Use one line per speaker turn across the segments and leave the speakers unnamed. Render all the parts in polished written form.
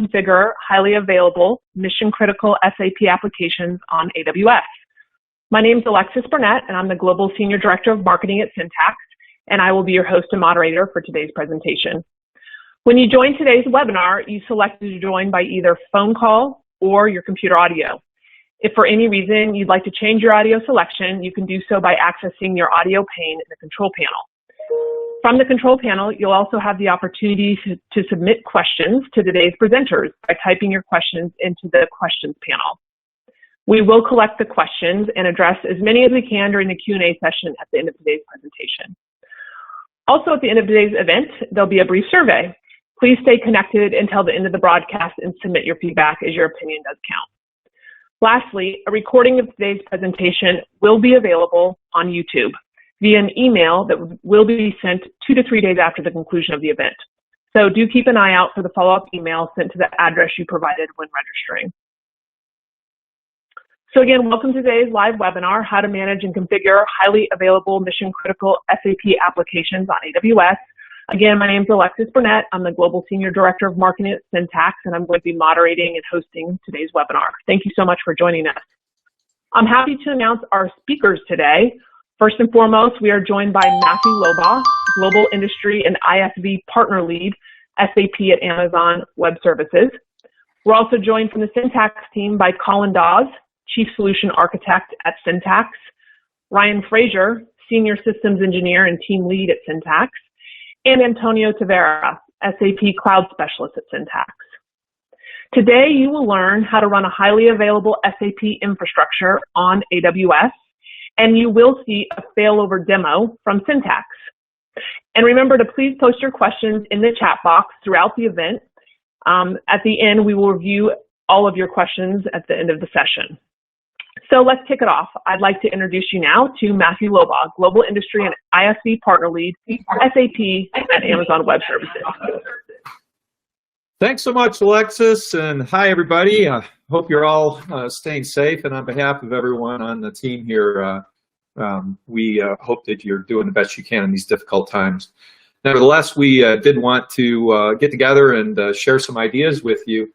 configure highly available mission-critical SAP applications on AWS. My name is Alexis Burnett, and I'm the Global Senior Director of Marketing at Syntax, and I will be your host and moderator for today's presentation. When you join today's webinar, you selected to join by either phone call or your computer audio. If for any reason you'd like to change your audio selection, you can do so by accessing your audio pane in the control panel. From the control panel, you'll also have the opportunity to submit questions to today's presenters by typing your questions into the questions panel. We will collect the questions and address as many as we can during the Q&A session at the end of today's presentation. Also, at the end of today's event, there'll be a brief survey. Please stay connected until the end of the broadcast and submit your feedback, as your opinion does count. Lastly, a recording of today's presentation will be available on YouTube via an email that will be sent 2 to 3 days after the conclusion of the event. So do keep an eye out for the follow-up email sent to the address you provided when registering. So again, welcome to today's live webinar, How to Manage and Configure Highly Available Mission-Critical SAP Applications on AWS. Again, my name is Alexis Burnett. I'm the Global Senior Director of Marketing at Syntax, and I'm going to be moderating and hosting today's webinar. Thank you so much for joining us. I'm happy to announce our speakers today. First and foremost, we are joined by Matthew Lobaugh, Global Industry and ISV Partner Lead, SAP at Amazon Web Services. We're also joined from the Syntax team by Colin Dawes, Chief Solution Architect at Syntax, Ryan Frazier, Senior Systems Engineer and Team Lead at Syntax, and Antonio Tavera, SAP Cloud Specialist at Syntax. Today, you will learn how to run a highly available SAP infrastructure on AWS, and you will see a failover demo from Syntax. And remember to please post your questions in the chat box throughout the event. At the end, we will review all of your questions at the end of the session. So let's kick it off. I'd like to introduce you now to Matthew Lobaugh, Global Industry and ISV Partner Lead, SAP at Amazon Web Services.
Thanks so much, Alexis, and hi, everybody. I hope you're all staying safe, and on behalf of everyone on the team here, we hope that you're doing the best you can in these difficult times. Nevertheless, we did want to get together and share some ideas with you.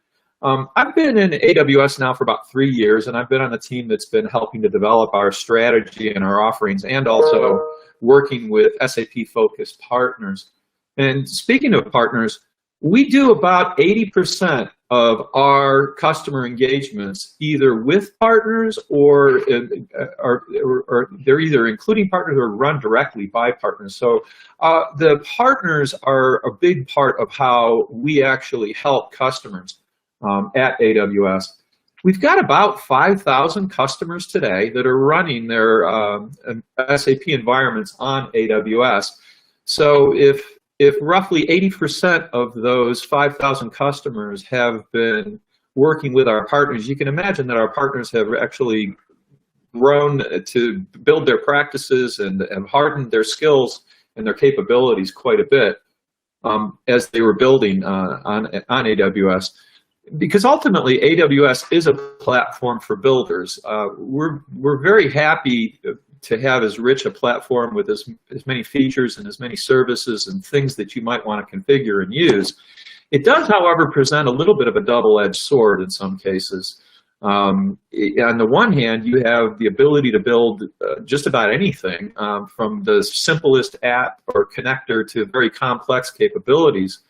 I've been in AWS now for about 3 years, and I've been on a team that's been helping to develop our strategy and our offerings, and also working with SAP-focused partners. And speaking of partners, we do about 80% of our customer engagements either with partners or they're either including partners or run directly by partners. So the partners are a big part of how we actually help customers at AWS. We've got about 5,000 customers today that are running their SAP environments on AWS. So if roughly 80% of those 5,000 customers have been working with our partners, you can imagine that our partners have actually grown to build their practices and hardened their skills and their capabilities quite a bit as they were building on AWS. Because ultimately, AWS is a platform for builders. We're very happy to have as rich a platform with as many features and as many services and things that you might want to configure and use. It does, however, present a little bit of a double-edged sword in some cases. On the one hand, you have the ability to build just about anything, from the simplest app or connector to very complex capabilities.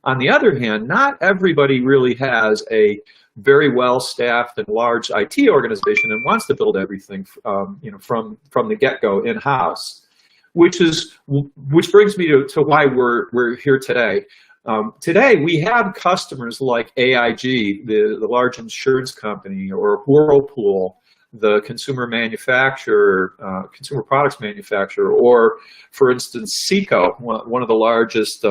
On the other hand, not everybody really has a very well-staffed and large IT organization and wants to build everything, from the get-go in-house, which brings me to why we're here today. Today we have customers like AIG, the large insurance company, or Whirlpool, the consumer manufacturer, consumer products manufacturer, or for instance Seco, one of the largest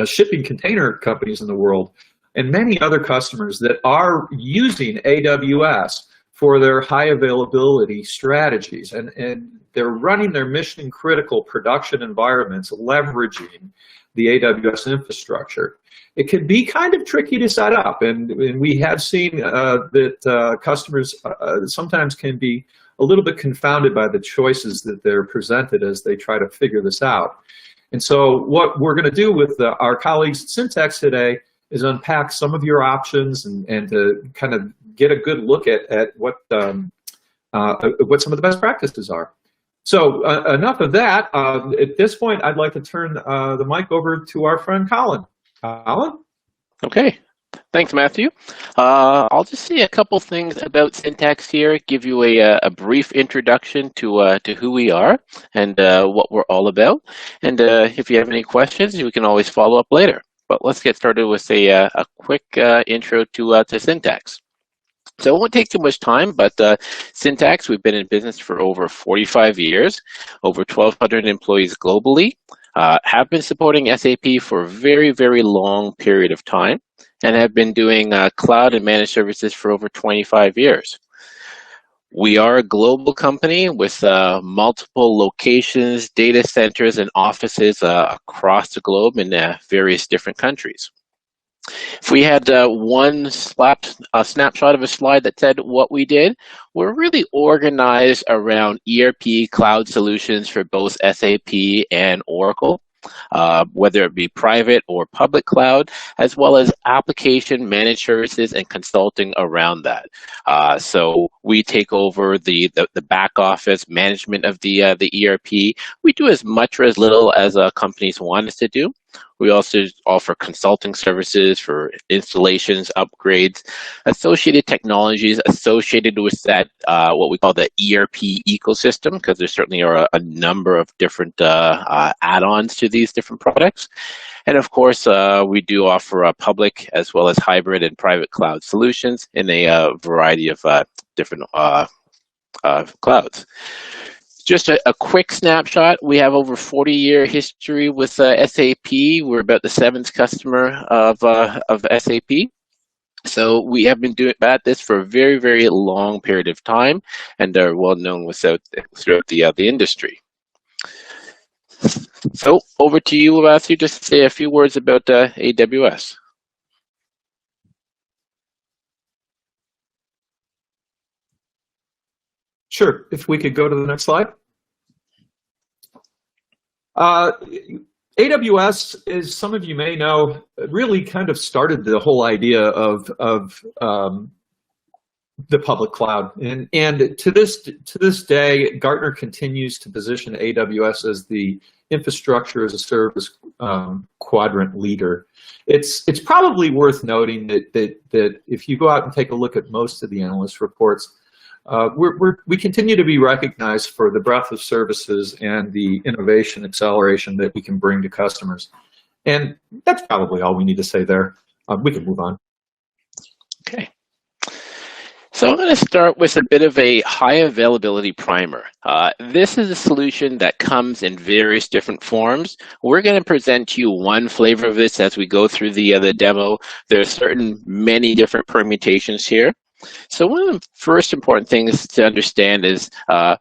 shipping container companies in the world, and many other customers that are using AWS for their high availability strategies, and they're running their mission critical production environments leveraging the AWS infrastructure. It can be kind of tricky to set up, and we have seen that customers sometimes can be a little bit confounded by the choices that they're presented as they try to figure this out. And so what we're going to do with our colleagues at Syntax today is unpack some of your options and to kind of get a good look at what some of the best practices are. So enough of that. At this point, I'd like to turn the mic over to our friend Colin. Colin?
Okay. Thanks, Matthew. I'll just say a couple things about Syntax here, give you a brief introduction to who we are and what we're all about. And if you have any questions, we can always follow up later. But let's get started with a quick intro to Syntax. So it won't take too much time, but Syntax, we've been in business for over 45 years, over 1,200 employees globally, have been supporting SAP for a very, very long period of time, and have been doing cloud and managed services for over 25 years. We are a global company with multiple locations, data centers, and offices across the globe in various different countries. If we had one snapshot of a slide that said what we did, we're really organized around ERP cloud solutions for both SAP and Oracle, whether it be private or public cloud, as well as application managed services and consulting around that. So we take over the back office management of the ERP. We do as much or as little as companies want us to do. We also offer consulting services for installations, upgrades, associated technologies associated with that, what we call the ERP ecosystem, because there certainly are a number of different add-ons to these different products. And of course, we do offer public as well as hybrid and private cloud solutions in a variety of different clouds. Just a quick snapshot. We have over 40-year history with SAP. We're about the 7th customer of SAP. So we have been doing this for a very, very long period of time, and are well known throughout the industry. So over to you, Matthew, just to say a few words about AWS.
Sure. If we could go to the next slide. AWS, as some of you may know, really kind of started the whole idea of the public cloud, and to this day, Gartner continues to position AWS as the infrastructure as a service quadrant leader. It's probably worth noting that if you go out and take a look at most of the analyst reports, we continue to be recognized for the breadth of services and the innovation acceleration that we can bring to customers. And that's probably all we need to say there. We can move on.
Okay. So I'm going to start with a bit of a high availability primer. This is a solution that comes in various different forms. We're going to present to you one flavor of this as we go through the demo. There are many different permutations here. So one of the first important things to understand is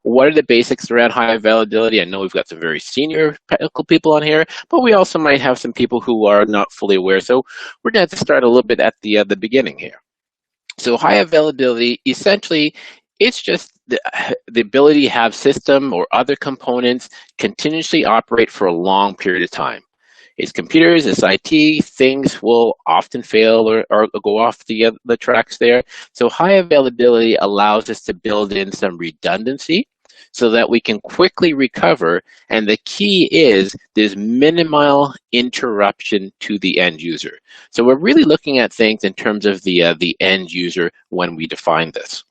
what are the basics around high availability. I know we've got some very senior technical people on here, but we also might have some people who are not fully aware. So we're going to start a little bit at the beginning here. So high availability, essentially, it's just the ability to have system or other components continuously operate for a long period of time. It's computers, it's IT, things will often fail or go off the tracks there. So high availability allows us to build in some redundancy so that we can quickly recover. And the key is there's minimal interruption to the end user. So we're really looking at things in terms of the end user when we define this.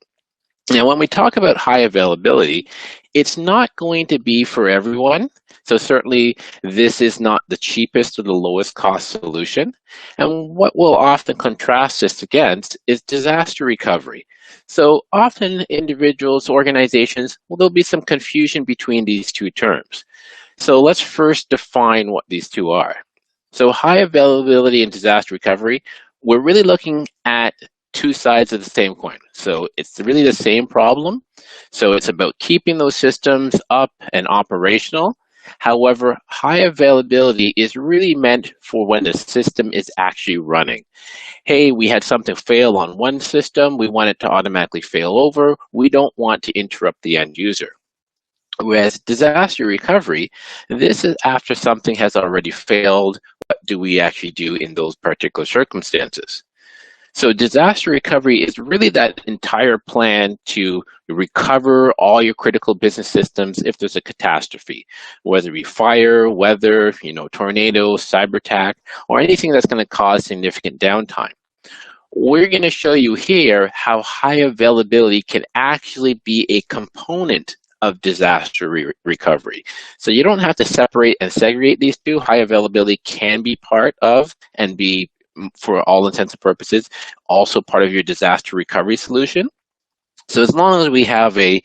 Now, when we talk about high availability, it's not going to be for everyone. So certainly this is not the cheapest or the lowest cost solution. And what we'll often contrast this against is disaster recovery. So often individuals, organizations, well, there'll be some confusion between these two terms. So let's first define what these two are. So high availability and disaster recovery, we're really looking at two sides of the same coin. So it's really the same problem. So it's about keeping those systems up and operational. However, high availability is really meant for when the system is actually running. Hey, we had something fail on one system. We want it to automatically fail over. We don't want to interrupt the end user. Whereas disaster recovery, this is after something has already failed do we actually do in those particular circumstances? So disaster recovery is really that entire plan to recover all your critical business systems if there's a catastrophe, whether it be fire, weather, tornado, cyber attack, or anything that's going to cause significant downtime. We're going to show you here how high availability can actually be a component of disaster recovery. So you don't have to separate and segregate these two. High availability can be part of and be, for all intents and purposes, also part of your disaster recovery solution. So as long as we have a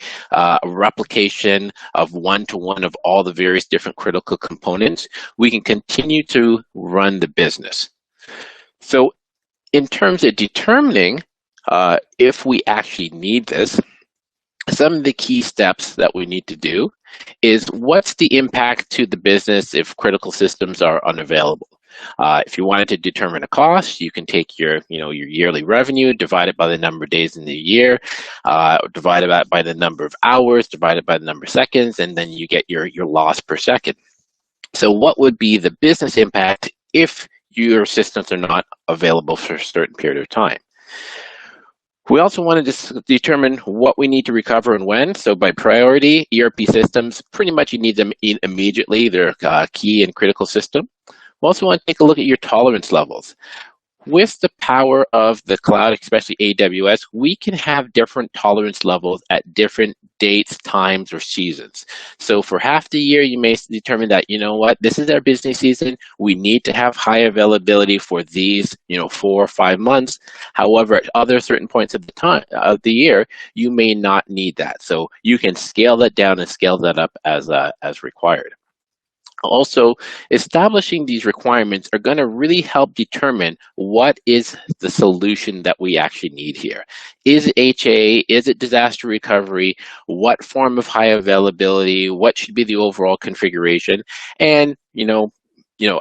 replication of one-to-one of all the various different critical components, we can continue to run the business. So in terms of determining if we actually need this, some of the key steps that we need to do is what's the impact to the business if critical systems are unavailable. If you wanted to determine a cost, you can take your yearly revenue, divide it by the number of days in the year, divide it by the number of hours, divide it by the number of seconds, and then you get your loss per second. So what would be the business impact if your systems are not available for a certain period of time? We also want to determine what we need to recover and when. So by priority, ERP systems, pretty much you need them immediately. They're a key and critical system. We also want to take a look at your tolerance levels. With the power of the cloud, especially AWS, we can have different tolerance levels at different dates, times, or seasons. So for half the year, you may determine that, this is our business season. We need to have high availability for these, 4 or 5 months. However, at other certain points of the time of the year, you may not need that. So you can scale that down and scale that up as required. Also, establishing these requirements are going to really help determine what is the solution that we actually need here. Is it HA? Is it disaster recovery? What form of high availability? What should be the overall configuration? And,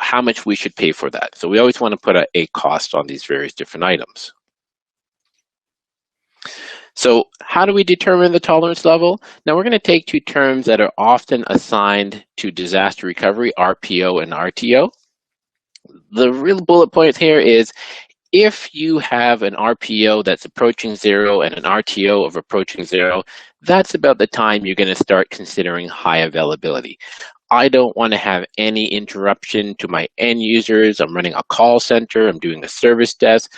how much we should pay for that. So we always want to put a cost on these various different items. So how do we determine the tolerance level? Now we're going to take two terms that are often assigned to disaster recovery, RPO and RTO. The real bullet point here is if you have an RPO that's approaching 0 and an RTO of approaching 0, that's about the time you're going to start considering high availability. I don't want to have any interruption to my end users. I'm running a call center. I'm doing a service desk.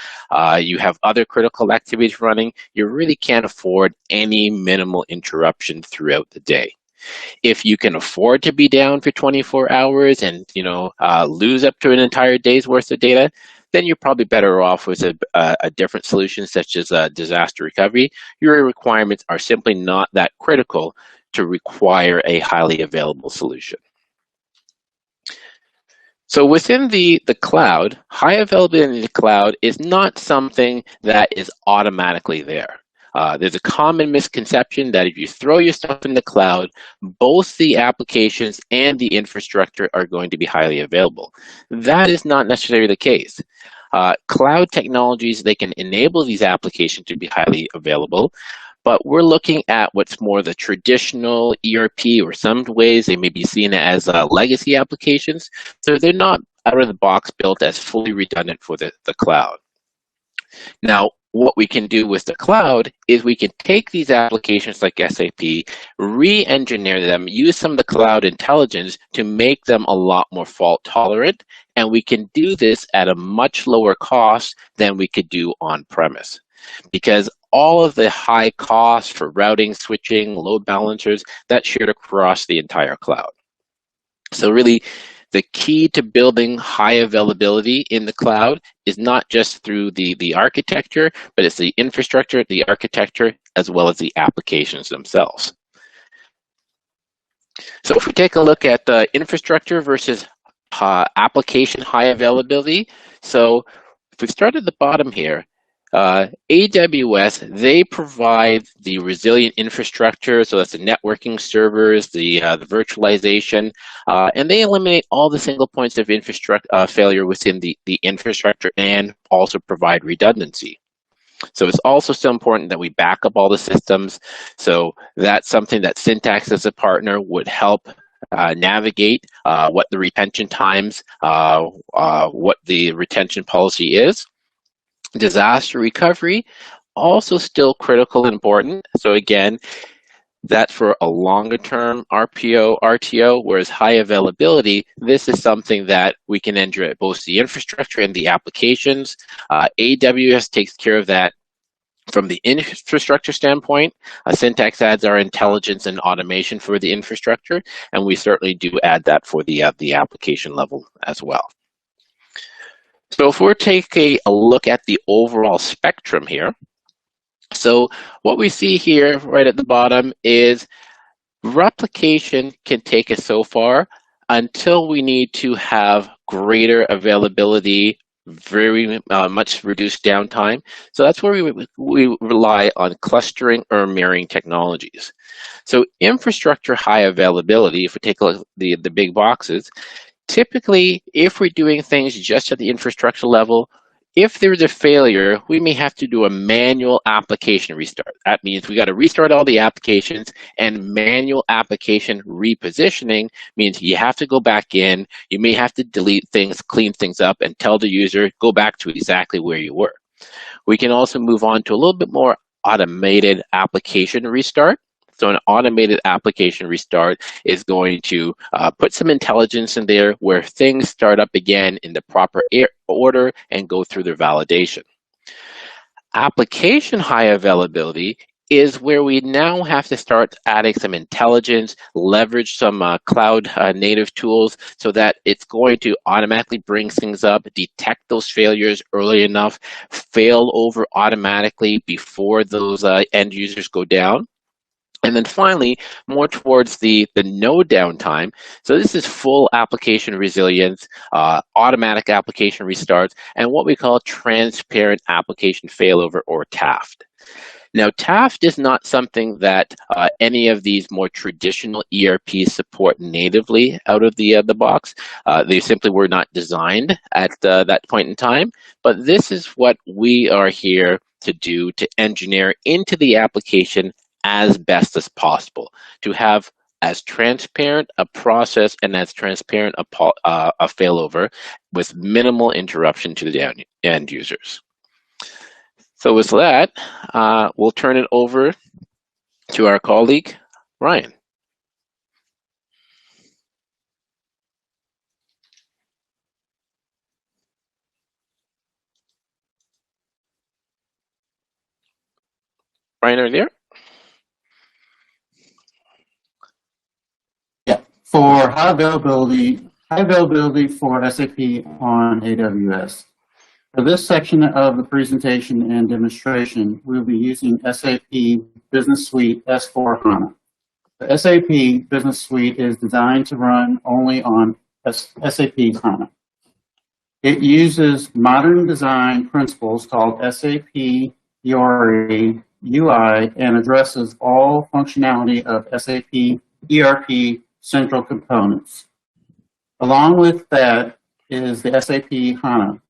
You have other critical activities running. You really can't afford any minimal interruption throughout the day. If you can afford to be down for 24 hours and lose up to an entire day's worth of data, then you're probably better off with a different solution such as disaster recovery. Your requirements are simply not that critical to require a highly available solution. So within the cloud, high availability in the cloud is not something that is automatically there. There's a common misconception that if you throw your stuff in the cloud, both the applications and the infrastructure are going to be highly available. That is not necessarily the case. Cloud technologies, they can enable these applications to be highly available, but we're looking at what's more the traditional ERP, or some ways they may be seen as legacy applications. So they're not out of the box built as fully redundant for the cloud. Now, what we can do with the cloud is we can take these applications like SAP, re-engineer them, use some of the cloud intelligence to make them a lot more fault tolerant, and we can do this at a much lower cost than we could do on premise. Because all of the high costs for routing, switching, load balancers, that's shared across the entire cloud. So really, the key to building high availability in the cloud is not just through the architecture, but it's the infrastructure, the architecture, as well as the applications themselves. So if we take a look at the infrastructure versus application high availability, so if we start at the bottom here, AWS, they provide the resilient infrastructure, so that's the networking servers, the virtualization, and they eliminate all the single points of infrastructure failure within the infrastructure and also provide redundancy. So it's also still important that we back up all the systems. So that's something that Syntax as a partner would help navigate what the retention times, what the retention policy is. Disaster recovery, also still critical and important. So again, that's for a longer term RTO, whereas high availability, this is something that we can enter at both the infrastructure and the applications. AWS takes care of that from the infrastructure standpoint. Syntax adds our intelligence and automation for the infrastructure, and we certainly do add that for the application level as well. So if we're taking a look at the overall spectrum here, so what we see here right at the bottom is replication can take us so far until we need to have greater availability, very much reduced downtime. So that's where we rely on clustering or mirroring technologies. So infrastructure high availability, if we take a look at the big boxes, typically if we're doing things just at the infrastructure level, if there's a failure, we may have to do a manual application restart. That means we got to restart all the applications, and manual application repositioning means you have to go back in, you may have to delete things, clean things up, and tell the user, go back to exactly where you were. We can also move on to a little bit more automated application restart. So an automated application restart is going to put some intelligence in there where things start up again in the proper order and go through their validation. Application high availability is where we now have to start adding some intelligence, leverage some cloud native tools so that it's going to automatically bring things up, detect those failures early enough, fail over automatically before those end users go down. And then finally, more towards the no downtime. So this is full application resilience, automatic application restarts, and what we call transparent application failover, or TAFT. Now, TAFT is not something that any of these more traditional ERPs support natively out of the box. They simply were not designed at that point in time, but this is what we are here to do, to engineer into the application as best as possible, to have as transparent a process and as transparent a failover with minimal interruption to the end users. So with that, we'll turn it over to our colleague, Ryan. Ryan, are you there?
For high availability for SAP on AWS. For this section of the presentation and demonstration, we'll be using SAP Business Suite S/4HANA. The SAP Business Suite is designed to run only on SAP HANA. It uses modern design principles called SAP URI UI and addresses all functionality of SAP ERP central components. Along with that is the SAP HANA,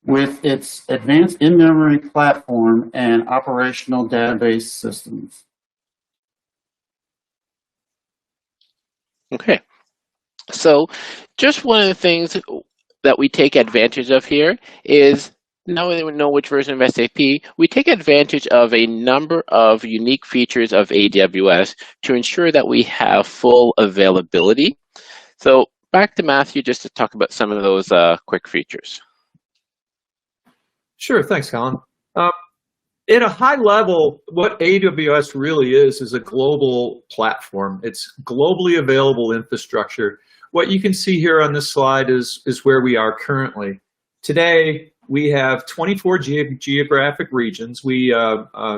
with its advanced in-memory platform and operational database systems.
Okay, so just one of the things that we take advantage of here is, now that we know which version of SAP, we take advantage of a number of unique features of AWS to ensure that we have full availability. So back to Matthew just to talk about some of those quick features.
Sure, thanks, Colin. At a high level, what AWS really is a global platform. It's globally available infrastructure. What you can see here on this slide is where we are currently. Today, we have 24 geographic regions. We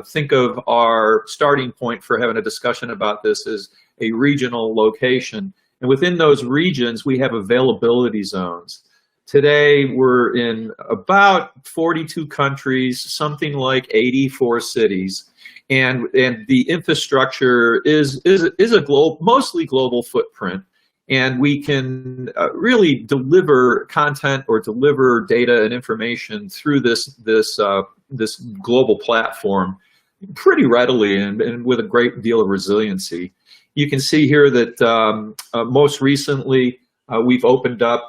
think of our starting point for having a discussion about this as a regional location. And within those regions, we have availability zones. Today, we're in about 42 countries, something like 84 cities. And the infrastructure is a mostly global footprint. And we can really deliver content or deliver data and information through this global platform pretty readily and with a great deal of resiliency. You can see here that most recently we've opened up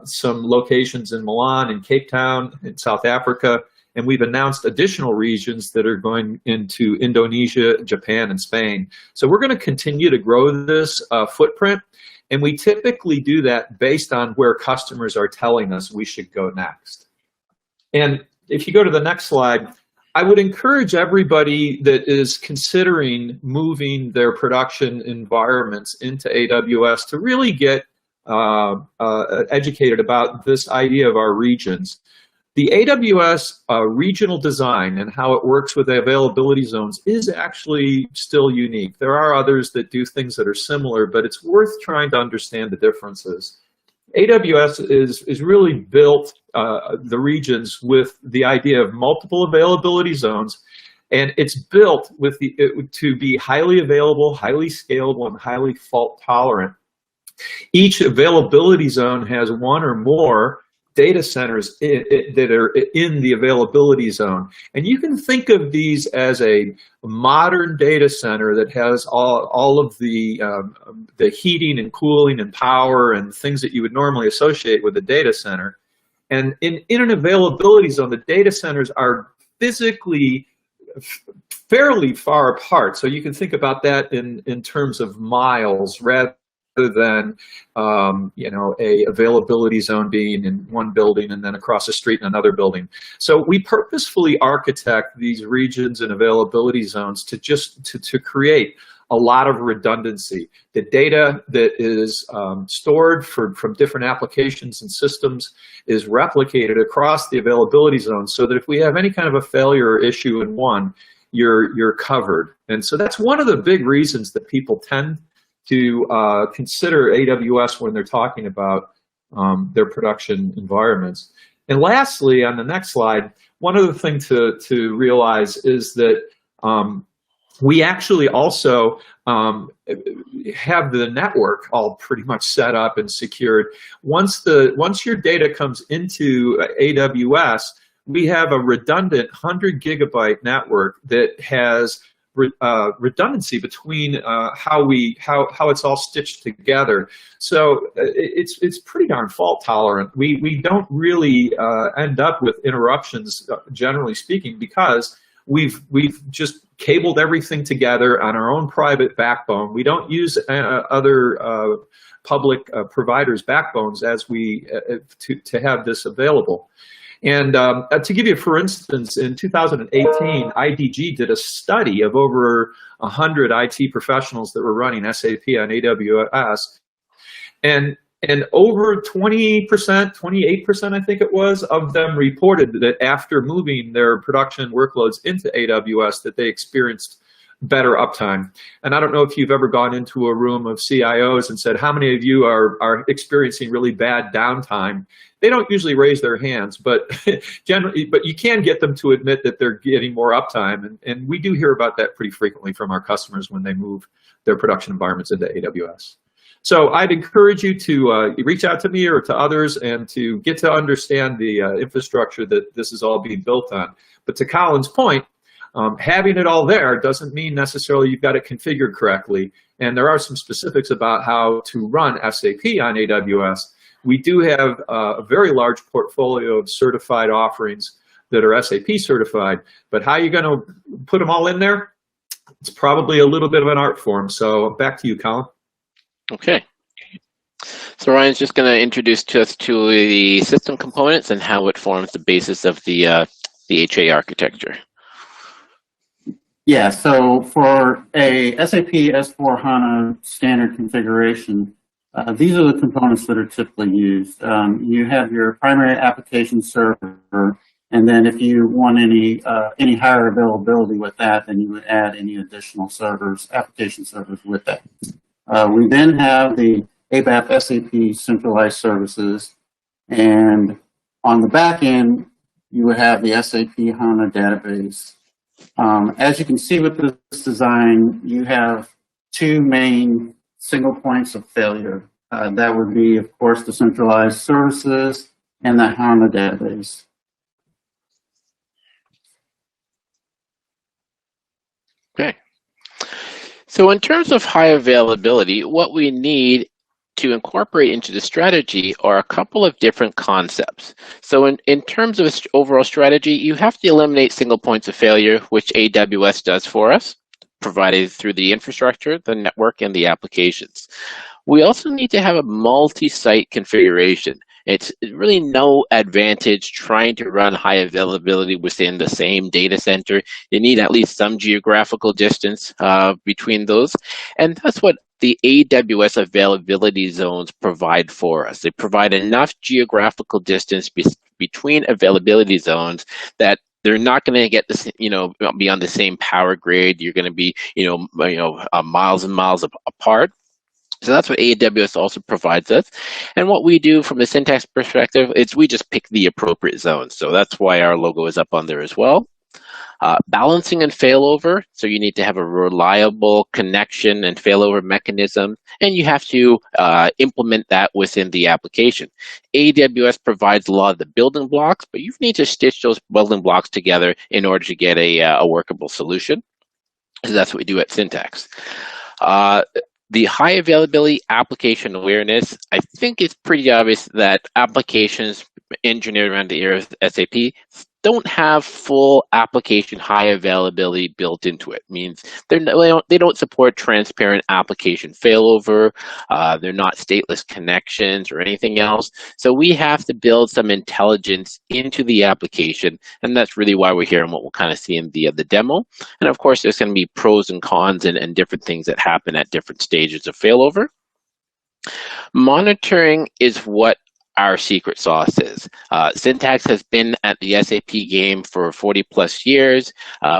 some locations in Milan and Cape Town in South Africa, and we've announced additional regions that are going into Indonesia, Japan, and Spain. So we're going to continue to grow this footprint, and we typically do that based on where customers are telling us we should go next. And if you go to the next slide, I would encourage everybody that is considering moving their production environments into AWS to really get educated about this idea of our regions. The AWS regional design and how it works with the availability zones is actually still unique. There are others that do things that are similar, but it's worth trying to understand the differences. AWS is really built the regions with the idea of multiple availability zones, and it's built with to be highly available, highly scalable, and highly fault tolerant. Each availability zone has one or more data centers that are in the availability zone. And you can think of these as a modern data center that has all of the heating and cooling and power and things that you would normally associate with a data center. And in an availability zone, the data centers are physically fairly far apart. So you can think about that in terms of miles rather than you know, a availability zone being in one building and then across the street in another building. So we purposefully architect these regions and availability zones to to create a lot of redundancy. The data that is stored from different applications and systems is replicated across the availability zone, so that if we have any kind of a failure or issue in one, you're covered. And so that's one of the big reasons that people tend to consider AWS when they're talking about their production environments. And lastly, on the next slide, one other thing to realize is that we actually also have the network all pretty much set up and secured. Once your data comes into AWS, we have a redundant 100 gigabyte network that has redundancy between how it's all stitched together. So it's pretty darn fault tolerant. We don't really end up with interruptions, generally speaking, because we've just cabled everything together on our own private backbone. We don't use other public providers' backbones as to have this available. And to give you, for instance, in 2018, IDG did a study of over 100 IT professionals that were running SAP on AWS, and over 20%, 28%, I think it was, of them reported that after moving their production workloads into AWS, that they experienced better uptime. And I don't know if you've ever gone into a room of CIOs and said, how many of you are experiencing really bad downtime? They don't usually raise their hands, but generally, but you can get them to admit that they're getting more uptime. And we do hear about that pretty frequently from our customers when they move their production environments into AWS. So I'd encourage you to reach out to me or to others and to get to understand the infrastructure that this is all being built on. But to Colin's point, having it all there doesn't mean necessarily you've got it configured correctly. And there are some specifics about how to run SAP on AWS. We do have a very large portfolio of certified offerings that are SAP certified, but how are you going to put them all in there? It's probably a little bit of an art form. So back to you, Colin.
Okay. So Ryan's just going to introduce us to the system components and how it forms the basis of the HA architecture.
Yeah, so for a SAP S/4HANA standard configuration, these are the components that are typically used. You have your primary application server, and then if you want any higher availability with that, then you would add any additional servers, application servers with that. We then have the ABAP SAP centralized services, and on the back end, you would have the SAP HANA database. As you can see with this design, you have two main single points of failure. That would be, of course, the centralized services and the HANA database.
Okay. So in terms of high availability, what we need to incorporate into the strategy are a couple of different concepts. So in terms of overall strategy, you have to eliminate single points of failure, which AWS does for us, provided through the infrastructure, the network, and the applications. We also need to have a multi-site configuration. It's really no advantage trying to run high availability within the same data center. You need at least some geographical distance between those. And that's what the AWS availability zones provide for us. They provide enough geographical distance between availability zones that they're not going to get this, be on the same power grid. You're going to be, miles and miles apart. So that's what AWS also provides us. And what we do from a syntax perspective is we just pick the appropriate zones. So that's why our logo is up on there as well. Balancing and failover. So you need to have a reliable connection and failover mechanism, and you have to implement that within the application. AWS provides a lot of the building blocks, but you need to stitch those building blocks together in order to get a workable solution. So that's what we do at Syntax. The high availability application awareness, I think it's pretty obvious that applications engineered around the era of SAP don't have full application high availability built into it. It means they don't support transparent application failover. They're not stateless connections or anything else. So we have to build some intelligence into the application, and that's really why we're here and what we'll kind of see in the demo. And of course, there's going to be pros and cons and different things that happen at different stages of failover. Monitoring is what our secret sauce is. Syntax has been at the SAP game for 40 plus years.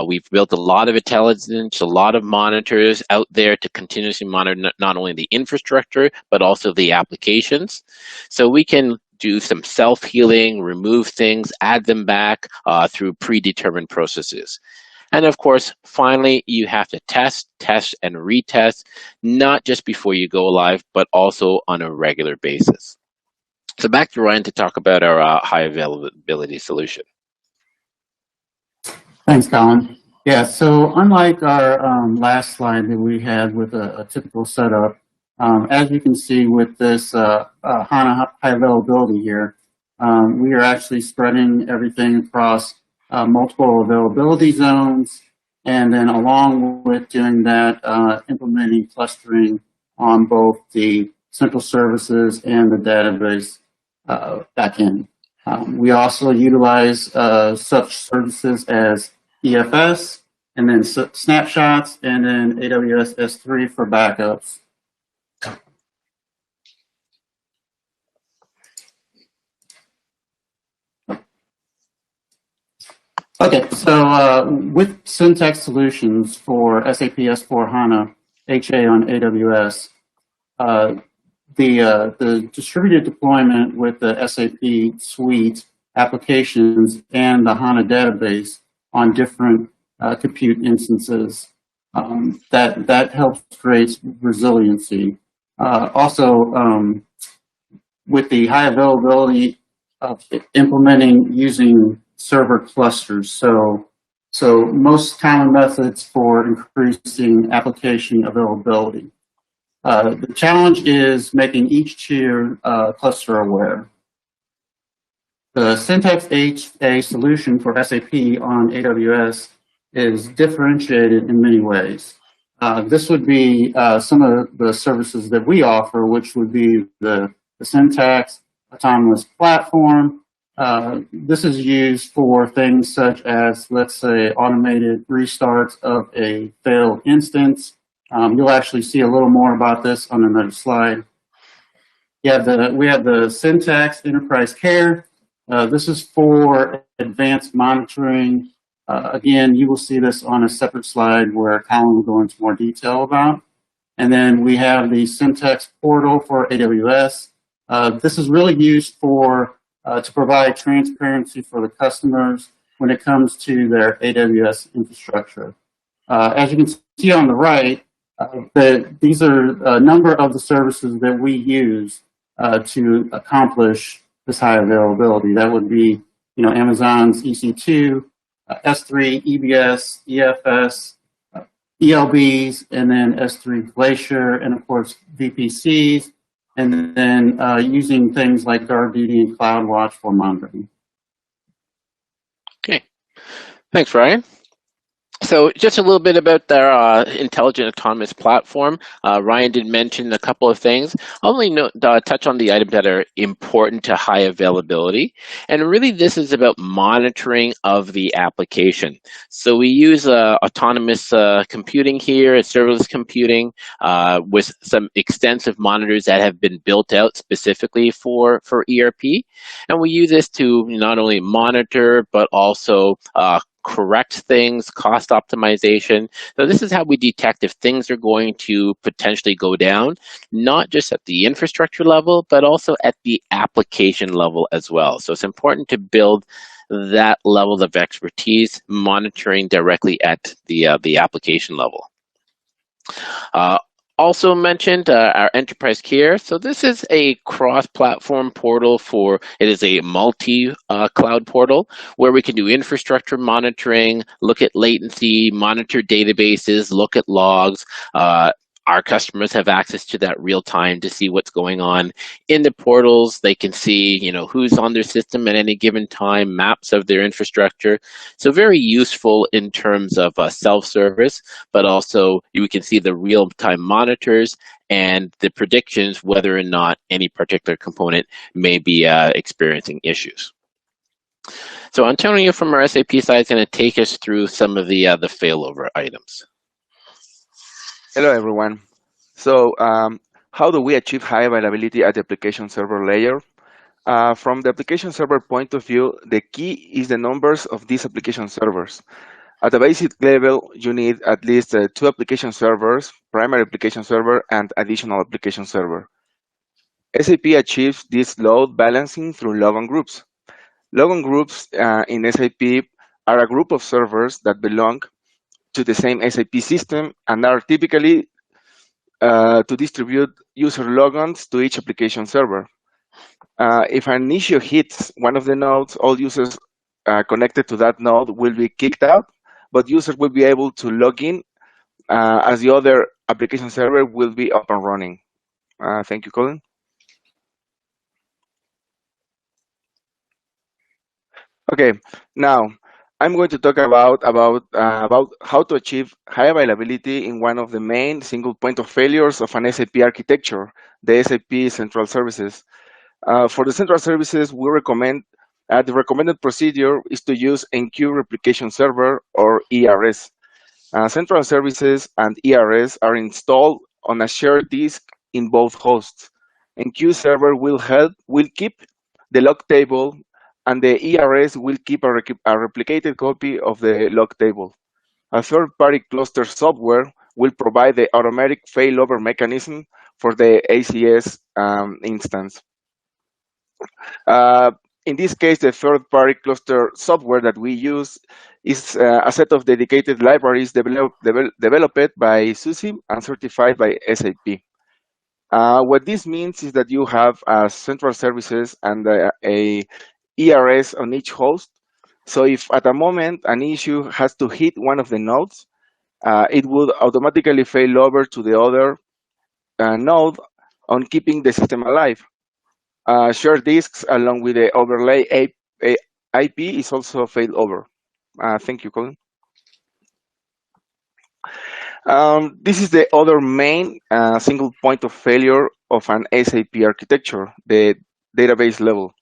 We've built a lot of intelligence, a lot of monitors out there to continuously monitor not only the infrastructure, but also the applications. So we can do some self-healing, remove things, add them back through predetermined processes. And of course, finally, you have to test, and retest, not just before you go live, but also on a regular basis. So back to Ryan to talk about our high availability solution.
Thanks, Colin. Yeah, so unlike our last slide that we had with a typical setup, as you can see with this HANA high availability here, we are actually spreading everything across multiple availability zones, and then along with doing that, implementing clustering on both the central services and the database backend. We also utilize such services as EFS, and then snapshots, and then AWS S3 for backups. Okay, so with Syntax solutions for SAP S/4HANA HA on AWS, the distributed deployment with the SAP suite applications and the HANA database on different compute instances, that helps create resiliency. Also, with the high availability of implementing using server clusters, so most common methods for increasing application availability. The challenge is making each tier cluster aware. The Syntax HA solution for SAP on AWS is differentiated in many ways. This would be some of the services that we offer, which would be the Syntax Autonomous Platform. This is used for things such as, let's say, automated restarts of a failed instance. You'll actually see a little more about this on another slide. We have the Syntax Enterprise Care. This is for advanced monitoring. Again, you will see this on a separate slide where Colin will go into more detail about. And then we have the Syntax Portal for AWS. This is really used for to provide transparency for the customers when it comes to their AWS infrastructure. As you can see on the right, these are a number of the services that we use to accomplish this high availability. That would be, Amazon's EC2, S3, EBS, EFS, ELBs, and then S3 Glacier, and of course VPCs, and then using things like GuardDuty and CloudWatch for monitoring.
Okay, thanks, Ryan. So just a little bit about their intelligent autonomous platform. Ryan did mention a couple of things. I'll only touch on the items that are important to high availability. And really this is about monitoring of the application. So we use autonomous computing here, serverless computing, with some extensive monitors that have been built out specifically for ERP. And we use this to not only monitor, but also correct things, cost optimization. So this is how we detect if things are going to potentially go down, not just at the infrastructure level, but also at the application level as well. So it's important to build that level of expertise, monitoring directly at the application level. Also mentioned our enterprise care. So this is a cross-platform portal it is a multi-cloud portal where we can do infrastructure monitoring, look at latency, monitor databases, look at logs. Our customers have access to that real time to see what's going on in the portals. They can see, who's on their system at any given time, maps of their infrastructure. So very useful in terms of self-service, but also you can see the real-time monitors and the predictions whether or not any particular component may be experiencing issues. So Antonio from our SAP side is going to take us through some of the failover items.
Hello, everyone. So how do we achieve high availability at the application server layer? From the application server point of view, the key is the numbers of these application servers. At a basic level, you need at least 2 application servers, primary application server, and additional application server. SAP achieves this load balancing through logon groups. Logon groups in SAP are a group of servers that belong to the same SAP system and are typically to distribute user logons to each application server. If an issue hits one of the nodes, all users connected to that node will be kicked out, but users will be able to log in as the other application server will be up and running. Thank you, Colin. Okay, now I'm going to talk about how to achieve high availability in one of the main single point of failures of an SAP architecture, the SAP Central Services. For the Central Services, we recommend the recommended procedure is to use NQ Replication Server or ERS. Central Services and ERS are installed on a shared disk in both hosts. NQ Server will keep the log table, and the ERS will keep a replicated copy of the log table. A third-party cluster software will provide the automatic failover mechanism for the ACS instance. In this case, the third-party cluster software that we use is a set of dedicated libraries developed by SUSE and certified by SAP. What this means is that you have central services and a ERS on each host. So if at a moment an issue has to hit one of the nodes, it would automatically fail over to the other node on keeping the system alive. Shared disks along with the overlay IP is also failed over. Thank you, Colin. This is the other main single point of failure of an SAP architecture, the database level.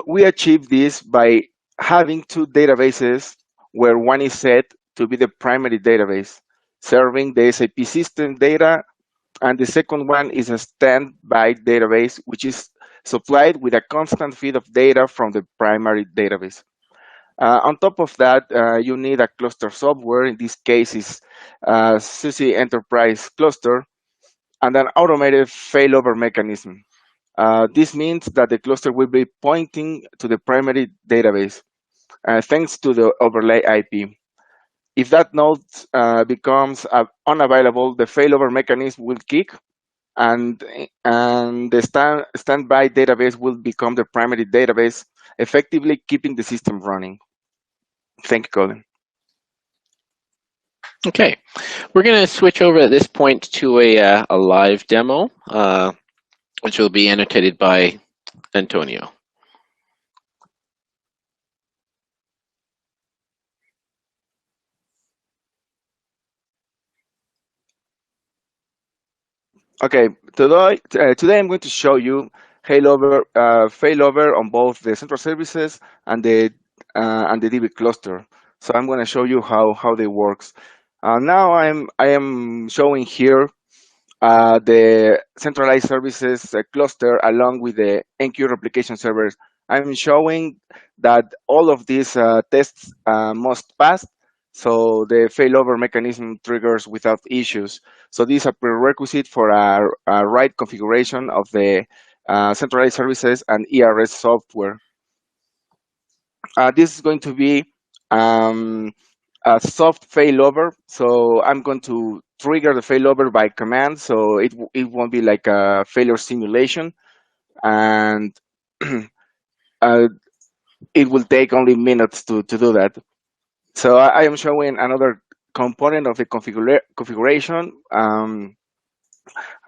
We achieve this by having 2 databases where one is set to be the primary database, serving the SAP system data, and the second one is a standby database, which is supplied with a constant feed of data from the primary database. On top of that, you need a cluster software. In this case, is SUSE Enterprise Cluster, and an automated failover mechanism. This means that the cluster will be pointing to the primary database, thanks to the overlay IP. If that node becomes unavailable, the failover mechanism will kick, and the standby database will become the primary database, effectively keeping the system running. Thank you, Colin.
Okay, we're going to switch over at this point to a live demo, which will be annotated by Antonio.
Okay, today I'm going to show you failover on both the central services and the DB cluster. So I'm going to show you how they works. Now I am showing here the centralized services cluster along with the NQ replication servers. I'm showing that all of these tests must pass, so the failover mechanism triggers without issues. So these are prerequisite for a right configuration of the centralized services and ERS software. This is going to be a soft failover. So I'm going to trigger the failover by command, so it won't be like a failure simulation, and it will take only minutes to do that. So I am showing another component of the configuration.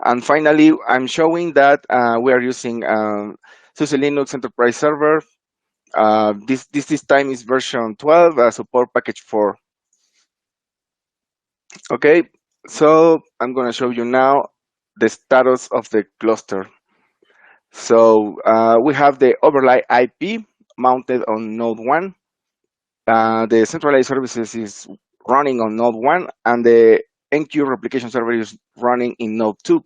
And finally, I'm showing that we are using SUSE Linux Enterprise Server. This time is version 12, support package 4. Okay, so I'm going to show you now the status of the cluster. So we have the overlay IP mounted on node 1. The centralized services is running on node 1, and the NQ replication server is running in node 2.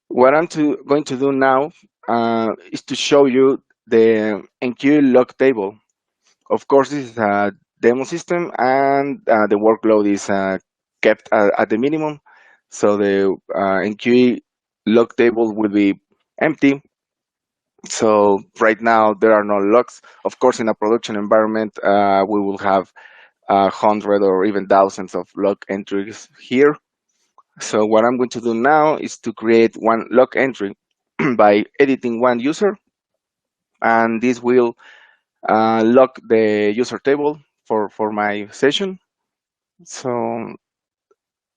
What I'm going to do now is to show you the NQ log table. Of course, this is a demo system, and the workload is kept at the minimum. So the NQ log table will be empty. So right now there are no logs. Of course, in a production environment, we will have 100 or even thousands of log entries here. So what I'm going to do now is to create one log entry by editing one user, and this will lock the user table for my session. So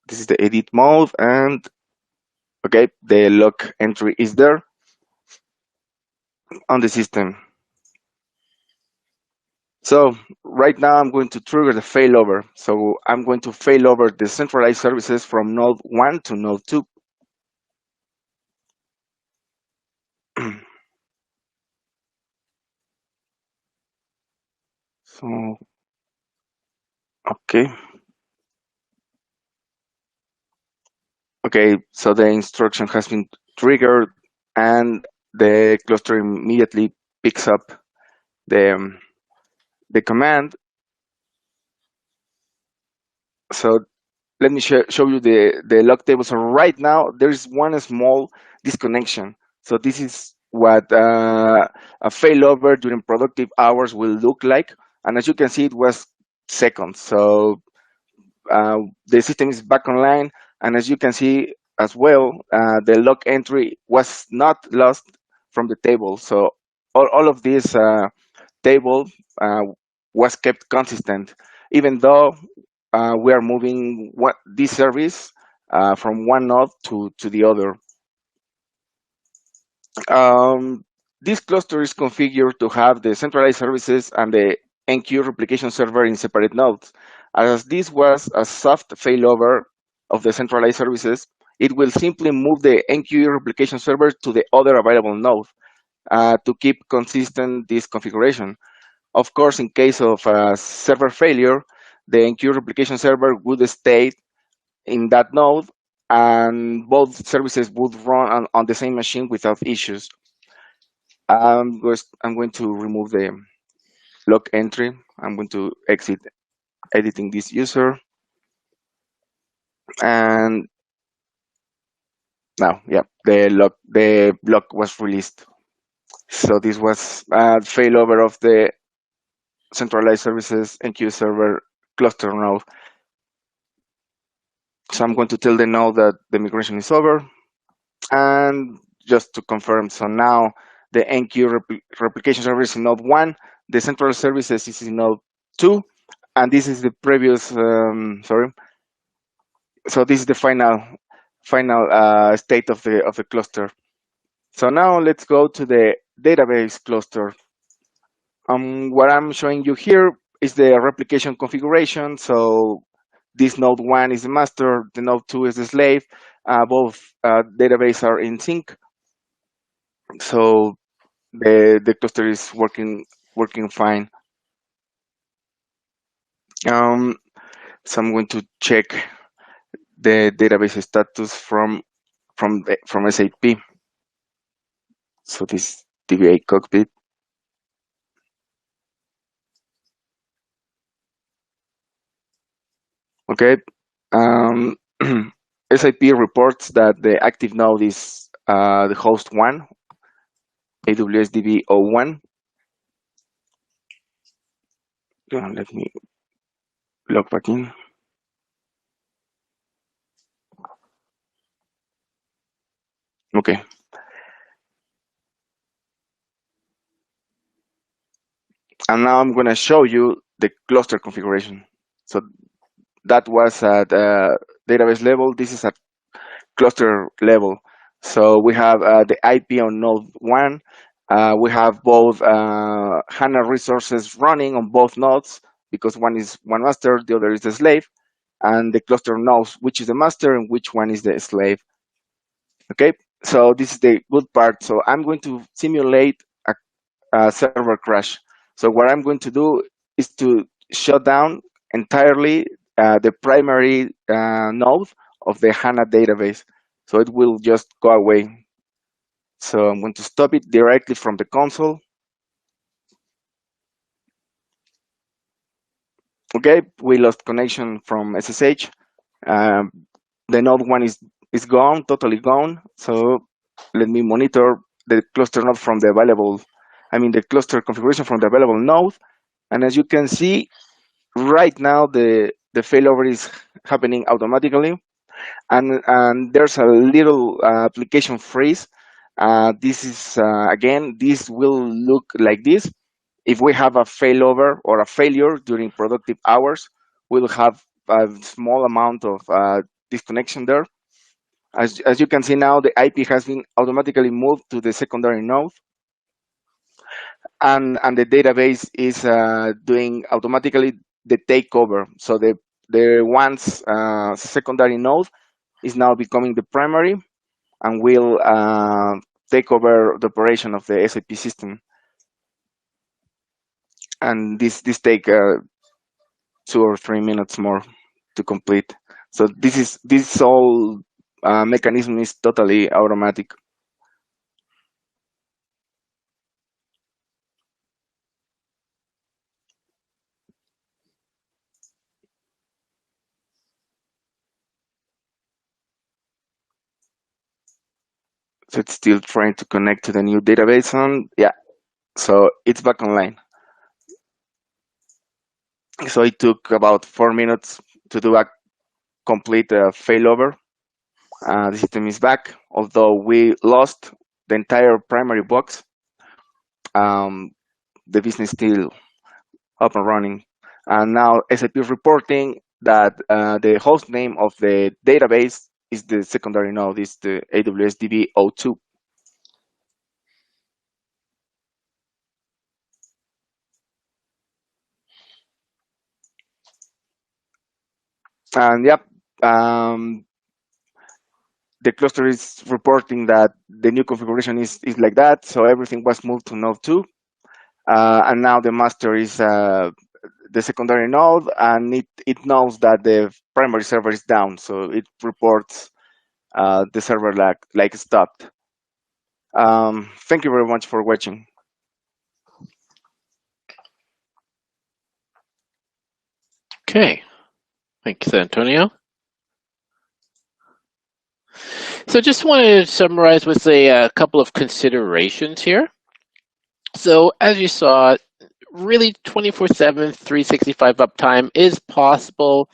this is the edit mode, and okay, the log entry is there on the system. So right now I'm going to trigger the failover. So I'm going to failover the centralized services from node 1 to node 2. So, okay. Okay, so the instruction has been triggered, and the cluster immediately picks up the command. So let me show you the log table. So right now there is one small disconnection. So this is what a failover during productive hours will look like. And as you can see, it was seconds. So the system is back online. And as you can see as well, the log entry was not lost from the table. So all of this table was kept consistent, even though we are moving this service from one node to the other. This cluster is configured to have the centralized services and the NQ replication server in separate nodes. As this was a soft failover of the centralized services, it will simply move the NQ replication server to the other available node to keep consistent this configuration. Of course, in case of a server failure, the NQ replication server would stay in that node, and both services would run on the same machine without issues. I'm going to remove the log entry. I'm going to exit editing this user. And now, yeah, the block was released. So this was a failover of the centralized services NQ server cluster node. So I'm going to tell the node that the migration is over. And just to confirm, so now the NQ replication server is in node 1, the central services is in node 2, And this is the previous, sorry. So this is the final state of the cluster. So now let's go to the database cluster. What I'm showing you here is the replication configuration. So this node 1 is the master, the node 2 is the slave. Both databases are in sync. So the cluster is working fine. So I'm going to check the database status from SAP. So this DBA cockpit. Okay. SAP reports that the active node is the host 1, AWS DB 01. Let me log back in. Okay. And now I'm going to show you the cluster configuration. So that was at database level. This is at cluster level. So we have the IP on node 1. We have both HANA resources running on both nodes, because one is one master, the other is the slave, and the cluster knows which is the master and which one is the slave. Okay, so this is the good part. So I'm going to simulate a server crash. So what I'm going to do is to shut down entirely the primary node of the HANA database. So it will just go away. So I'm going to stop it directly from the console. Okay, we lost connection from SSH. The node 1 is gone, totally gone. So let me monitor the cluster node from the available, the cluster configuration from the available node. And as you can see, right now the failover is happening automatically, and there's a little application freeze. This is again, this will look like this. If we have a failover or a failure during productive hours, we'll have a small amount of disconnection there. As you can see now, the IP has been automatically moved to the secondary node, and the database is doing automatically the takeover. So the once secondary node is now becoming the primary, and will take over the operation of the SAP system. And this take 2 or 3 minutes more to complete. So this whole mechanism is totally automatic. So it's still trying to connect to the new database on, yeah. So it's back online. So it took about 4 minutes to do a complete failover. The system is back, although we lost the entire primary box. The business still up and running. And now SAP is reporting that the host name of the database is the secondary node, is the AWS DB 02. And yep, the cluster is reporting that the new configuration is like that. So everything was moved to node 2. And now the master is the secondary node, and it knows that the primary server is down. So it reports the server like stopped. Thank you very much for watching.
Okay, thanks, Antonio. So just wanted to summarize with a couple of considerations here. So as you saw, really 24/7, 365 uptime is possible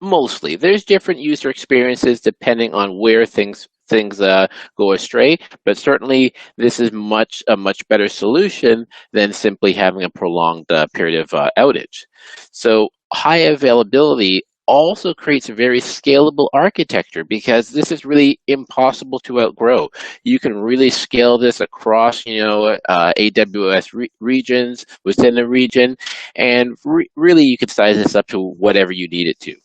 mostly. There's different user experiences depending on where things go astray, but certainly this is a much better solution than simply having a prolonged period of outage. So high availability also creates a very scalable architecture, because this is really impossible to outgrow. You can really scale this across, AWS regions within a region, and really you can size this up to whatever you need it to.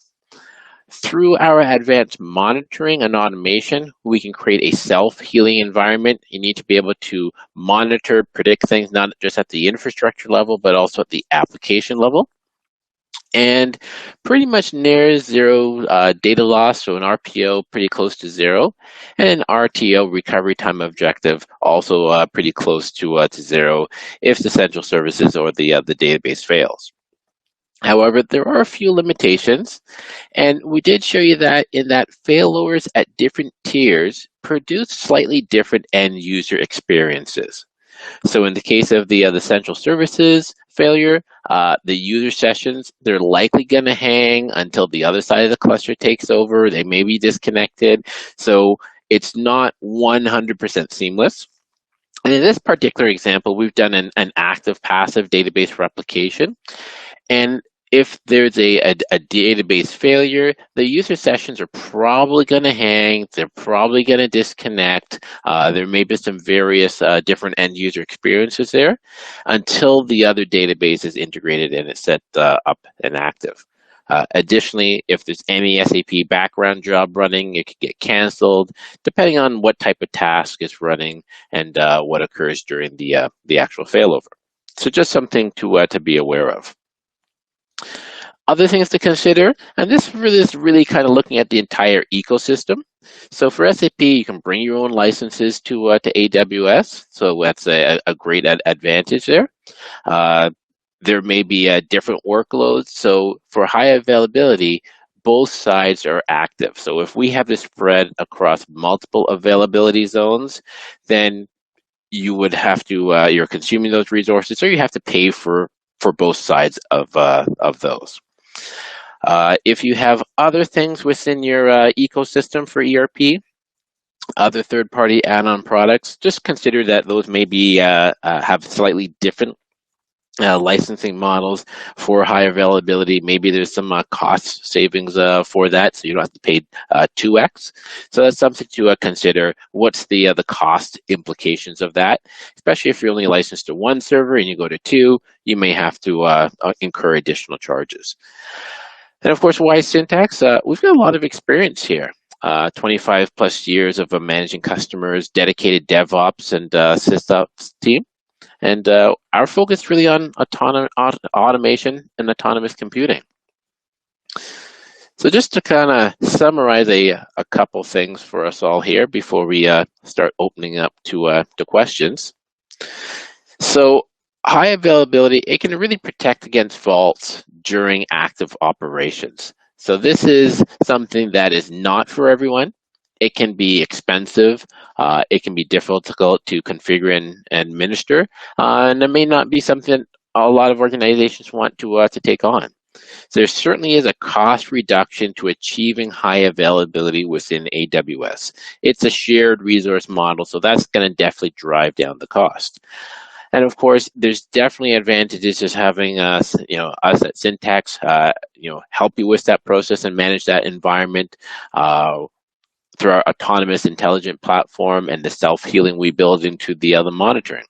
Through our advanced monitoring and automation, we can create a self-healing environment. You need to be able to monitor, predict things, not just at the infrastructure level, but also at the application level. And pretty much near zero data loss, so an RPO pretty close to zero, and an RTO, recovery time objective, also pretty close to zero if the central services or the database fails. However, there are a few limitations, and we did show you that in that failovers at different tiers produce slightly different end user experiences. So in the case of the central services failure, the user sessions, they're likely going to hang until the other side of the cluster takes over. They may be disconnected. So it's not 100% seamless. And in this particular example, we've done an active-passive database replication. And if there's a database failure, the user sessions are probably going to hang. They're probably going to disconnect. There may be some various different end user experiences there until the other database is integrated and it's set up and active. Additionally, if there's any SAP background job running, it could get canceled, depending on what type of task is running and what occurs during the actual failover. So just something to be aware of. Other things to consider, and this is really kind of looking at the entire ecosystem. So for SAP, you can bring your own licenses to AWS, so that's a great advantage there. There may be different workloads, so for high availability, both sides are active. So if we have this spread across multiple availability zones, then you would have to, you're consuming those resources, so you have to pay for both sides of those. If you have other things within your ecosystem for ERP, other third-party add-on products, just consider that those may be have slightly different licensing models for high availability. Maybe there's some cost savings for that, so you don't have to pay 2x. So that's something to consider. What's the cost implications of that? Especially if you're only licensed to one server and you go to two, you may have to incur additional charges. And of course, why Syntax? We've got a lot of experience here. 25 plus years of managing customers, dedicated DevOps and SysOps team. And our focus really on automation and autonomous computing. So just to kind of summarize a couple things for us all here before we start opening up to questions. So high availability, it can really protect against faults during active operations. So this is something that is not for everyone. It can be expensive, it can be difficult to configure and administer, and it may not be something a lot of organizations want to take on. So there certainly is a cost reduction to achieving high availability within AWS. It's a shared resource model, so that's going to definitely drive down the cost. And of course, there's definitely advantages just having us, us at Syntax, help you with that process and manage that environment. Through our autonomous intelligent platform and the self-healing we build into the other monitoring.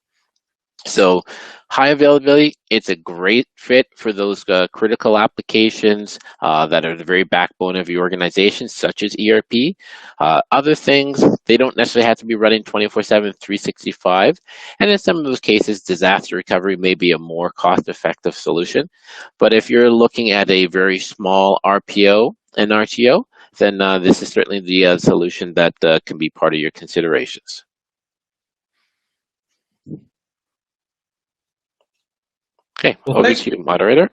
So high availability, it's a great fit for those critical applications that are the very backbone of your organization, such as ERP. Other things, they don't necessarily have to be running 24/7, 365. And in some of those cases, disaster recovery may be a more cost-effective solution. But if you're looking at a very small RPO and RTO, then this is certainly the solution that can be part of your considerations. Okay,
well,
over to you, moderator.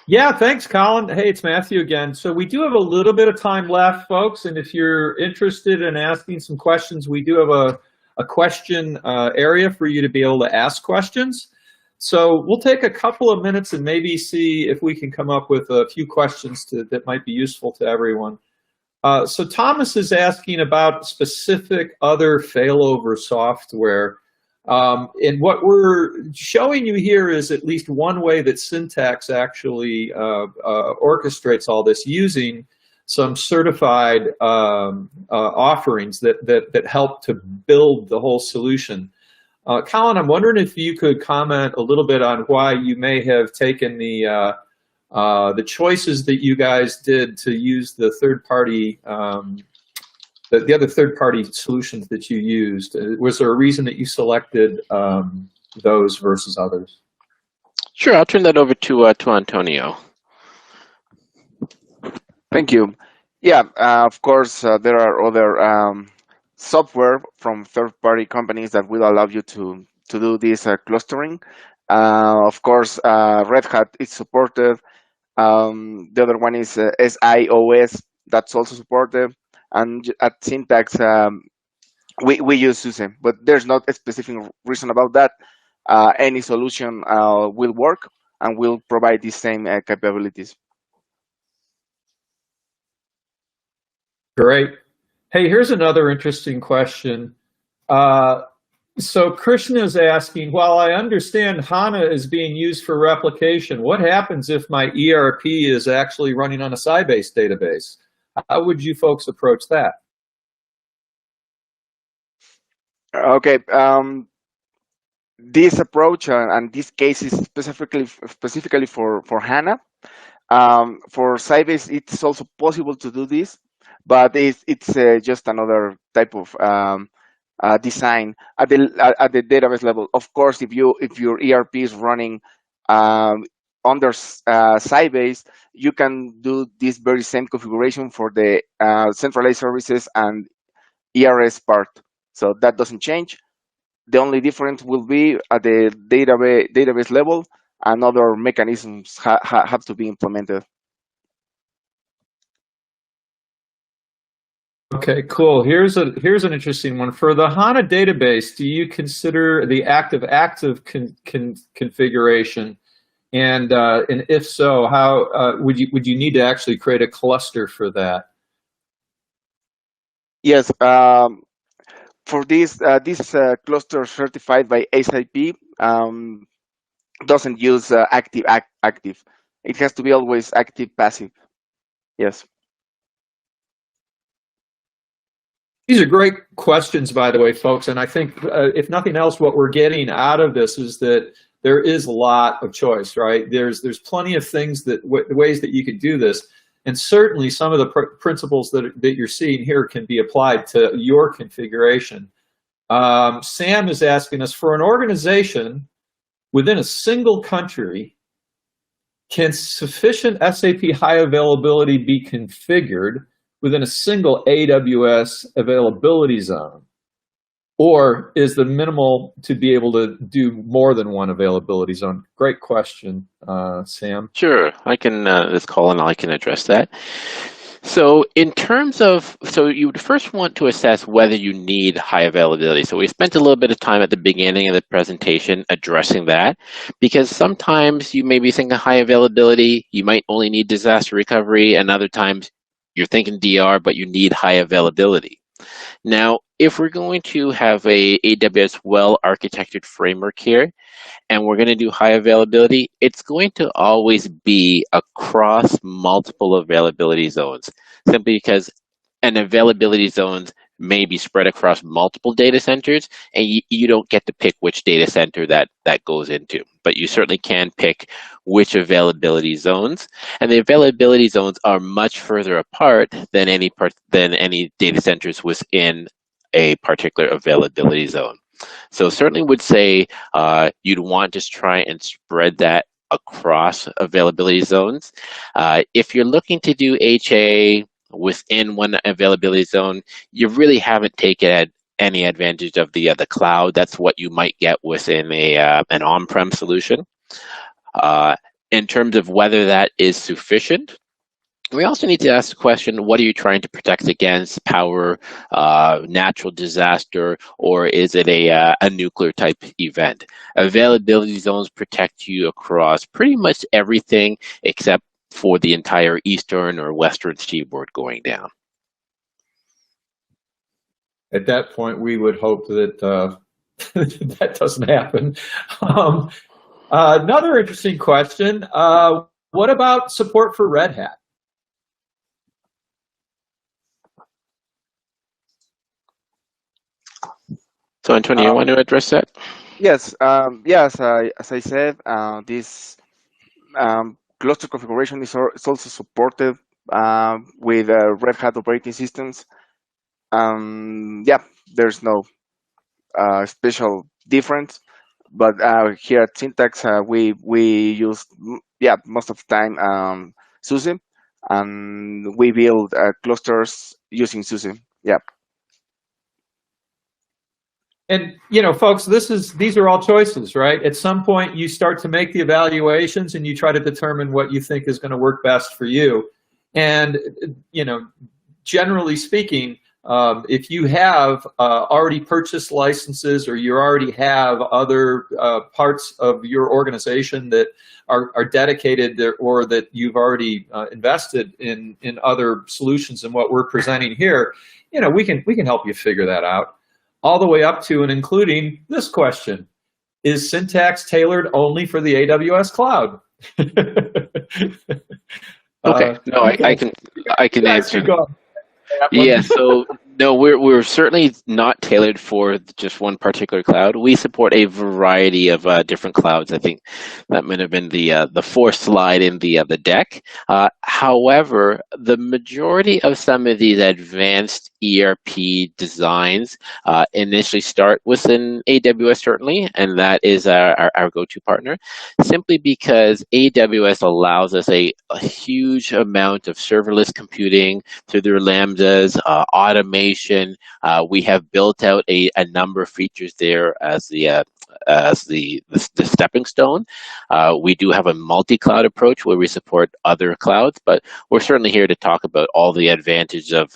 Yeah, thanks, Colin. Hey, it's Matthew again. So we do have a little bit of time left, folks, and if you're interested in asking some questions, we do have a question area for you to be able to ask questions. So we'll take a couple of minutes and maybe see if we can come up with a few questions that might be useful to everyone. So Thomas is asking about specific other failover software. And what we're showing you here is at least one way that Syntax actually orchestrates all this using some certified offerings that help to build the whole solution. Colin, I'm wondering if you could comment a little bit on why you may have taken the choices that you guys did to use the third-party the other third-party solutions that you used. Was there a reason that you selected those versus others?
Sure, I'll turn that over to Antonio.
Thank you. Yeah, of course, there are other software from third-party companies that will allow you to do this clustering. Of course, Red Hat is supported. The other one is SIOS, that's also supported. And at Syntax, we use SUSE, but there's not a specific reason about that. Any solution will work and will provide the same capabilities.
Great. Hey, here's another interesting question. So Krishna is asking, while I understand HANA is being used for replication, what happens if my ERP is actually running on a Sybase database? How would you folks approach that?
Okay. This approach and this case is specifically for HANA. For Sybase, it's also possible to do this, but it's just another type of design at the database level. Of course, if your ERP is running under Sybase, you can do this very same configuration for the centralized services and ERS part. So that doesn't change. The only difference will be at the database level, and other mechanisms have to be implemented.
Okay, cool. Here's an interesting one. For the HANA database, do you consider the active configuration? And if so, how would you need to actually create a cluster for that?
Yes, for this cluster certified by SAP doesn't use active. It has to be always active passive. Yes.
These are great questions, by the way, folks. And I think, if nothing else, what we're getting out of this is that there is a lot of choice, right? There's plenty of things ways that you could do this. And certainly some of the principles that you're seeing here can be applied to your configuration. Sam is asking us, for an organization within a single country, can sufficient SAP high availability be configured within a single AWS availability zone? Or is the minimal to be able to do more than one availability zone? Great question, Sam.
Sure, I can, this call and I can address that. So in terms of, so you would first want to assess whether you need high availability. So we spent a little bit of time at the beginning of the presentation addressing that, because sometimes you may be thinking high availability, you might only need disaster recovery, and other times you're thinking DR, but you need high availability. Now, if we're going to have a AWS well-architected framework here, and we're going to do high availability, it's going to always be across multiple availability zones, simply because an availability zones may be spread across multiple data centers, and you don't get to pick which data center that goes into. But you certainly can pick which availability zones, and the availability zones are much further apart than any data centers within a particular availability zone. So certainly would say you'd want to try and spread that across availability zones. If you're looking to do HA within one availability zone, you really haven't taken any advantage of the cloud. That's what you might get within an on-prem solution. In terms of whether that is sufficient, we also need to ask the question, what are you trying to protect against? Power, natural disaster, or is it a nuclear type event? Availability zones protect you across pretty much everything except for the entire eastern or western seaboard going down.
At that point, we would hope that That doesn't happen. Another interesting question, what about support for Red Hat?
So Antonio, you want to address that?
Yes, as I said, this cluster configuration is also supported with Red Hat operating systems. Yeah, there's no special difference, but here at Syntax, we use most of the time SUSE, and we build clusters using SUSE. Yeah.
And folks, these are all choices, right? At some point, you start to make the evaluations and you try to determine what you think is going to work best for you. And generally speaking, if you have already purchased licenses or you already have other parts of your organization that are dedicated there, or that you've already invested in other solutions and what we're presenting here, we can help you figure that out. All the way up to and including this question: is Syntax tailored only for the AWS cloud?
Okay, no, I can answer. Yeah, so no, we're certainly not tailored for just one particular cloud. We support a variety of different clouds. I think that might have been the fourth slide in the deck. However, the majority of some of these advanced ERP designs initially start within AWS, certainly, and that is our go-to partner, simply because AWS allows us a huge amount of serverless computing through their Lambdas, automation. We have built out a number of features there as the stepping stone. We do have a multi-cloud approach where we support other clouds, but we're certainly here to talk about all the advantages of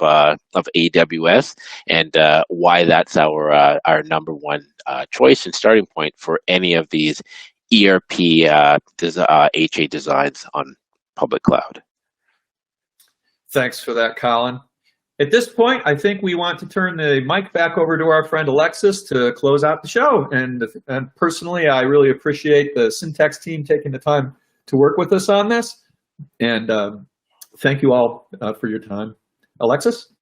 AWS and why that's our number one choice and starting point for any of these ERP HA designs on public cloud.
Thanks for that, Colin. At this point, I think we want to turn the mic back over to our friend Alexis to close out the show. And personally, I really appreciate the Syntax team taking the time to work with us on this. And thank you all for your time. Alexis?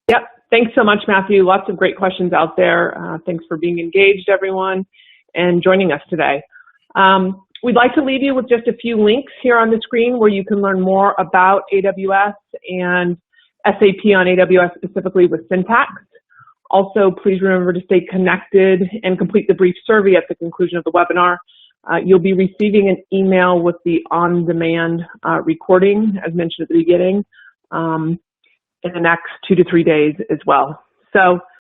Yep. Thanks so much, Matthew. Lots of great questions out there. Thanks for being engaged, everyone, and joining us today. We'd like to leave you with just a few links here on the screen where you can learn more about AWS and SAP on AWS, specifically with Syntax. Also, please remember to stay connected and complete the brief survey at the conclusion of the webinar. You'll be receiving an email with the on-demand recording, as mentioned at the beginning, in the next 2 to 3 days as well. So